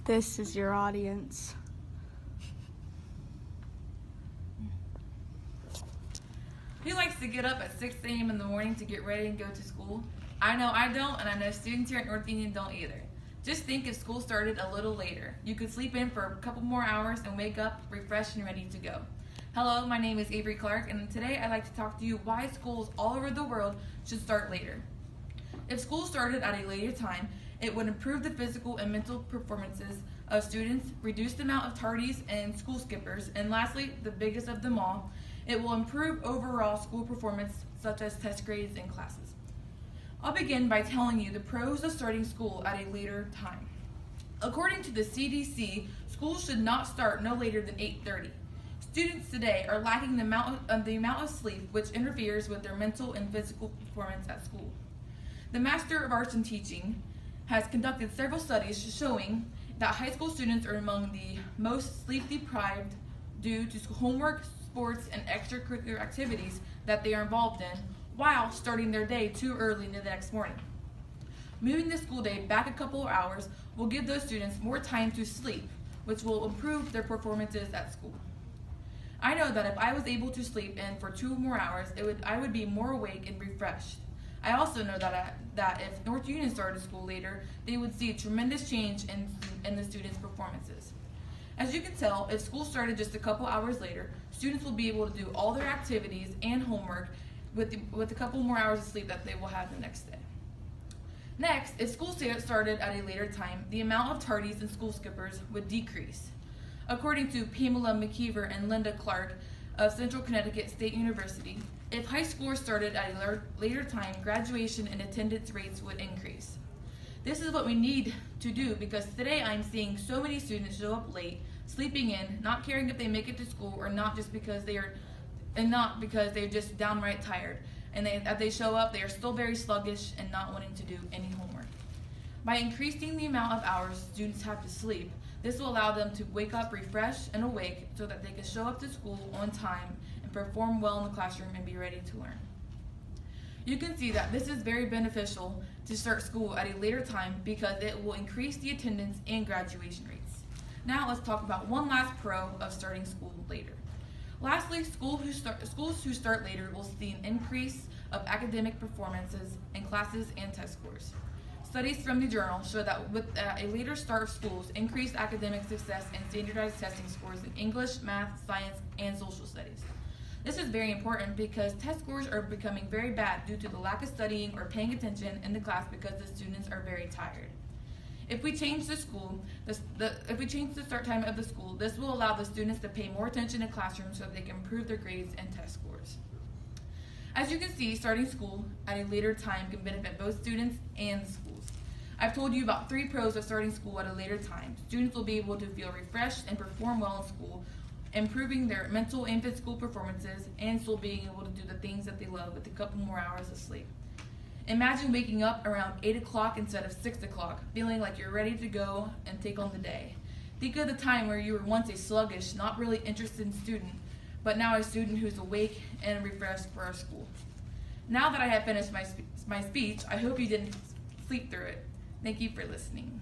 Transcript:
This is your audience. Who likes to get up at 6 a.m. in the morning to get ready and go to school? I know I don't, and I know students here at North Union don't either. Just think if school started a little later. You could sleep in for a couple more hours and wake up refreshed and ready to go. Hello, my name is Avery Clark, and today I'd like to talk to you why schools all over the world should start later. If school started at a later time, it would improve the physical and mental performances of students, reduce the amount of tardies and school skippers, and lastly, the biggest of them all, it will improve overall school performance such as test grades and classes. I'll begin by telling you the pros of starting school at a later time. According to the CDC, school should not start no later than 8:30. Students today are lacking the amount of sleep, which interferes with their mental and physical performance at school. The Master of Arts in Teaching has conducted several studies showing that high school students are among the most sleep deprived due to homework, sports, and extracurricular activities that they are involved in while starting their day too early the next morning. Moving the school day back a couple of hours will give those students more time to sleep, which will improve their performances at school. I know that if I was able to sleep in for 2 more hours, I would be more awake and refreshed. I also know that if North Union started school later, they would see a tremendous change in the students' performances. As you can tell, if school started just a couple hours later, students will be able to do all their activities and homework with a couple more hours of sleep that they will have the next day. Next, if school started at a later time, the amount of tardies and school skippers would decrease. According to Pamela McKeever and Linda Clark of Central Connecticut State University, if high schoolers started at a later time, graduation and attendance rates would increase. This is what we need to do because today I'm seeing so many students show up late, sleeping in, not caring if they make it to school or not because they're just downright tired. And as they show up, they are still very sluggish and not wanting to do any homework. By increasing the amount of hours students have to sleep, this will allow them to wake up refreshed and awake so that they can show up to school on time and perform well in the classroom and be ready to learn. You can see that this is very beneficial to start school at a later time because it will increase the attendance and graduation rates. Now let's talk about one last pro of starting school later. Lastly, schools who start later will see an increase of academic performances in classes and test scores. Studies from the journal show that with a later start of schools, increased academic success and standardized testing scores in English, math, science, and social studies. This is very important because test scores are becoming very bad due to the lack of studying or paying attention in the class because the students are very tired. If we change the start time of the school, this will allow the students to pay more attention in classrooms so they can improve their grades and test scores. As you can see, starting school at a later time can benefit both students and schools. I've told you about 3 pros of starting school at a later time. Students will be able to feel refreshed and perform well in school, improving their mental and physical performances, and still being able to do the things that they love with a couple more hours of sleep. Imagine waking up around 8 o'clock instead of 6 o'clock, feeling like you're ready to go and take on the day. Think of the time where you were once a sluggish, not really interested student, but now a student who's awake and refreshed for our school. Now that I have finished my speech, I hope you didn't sleep through it. Thank you for listening.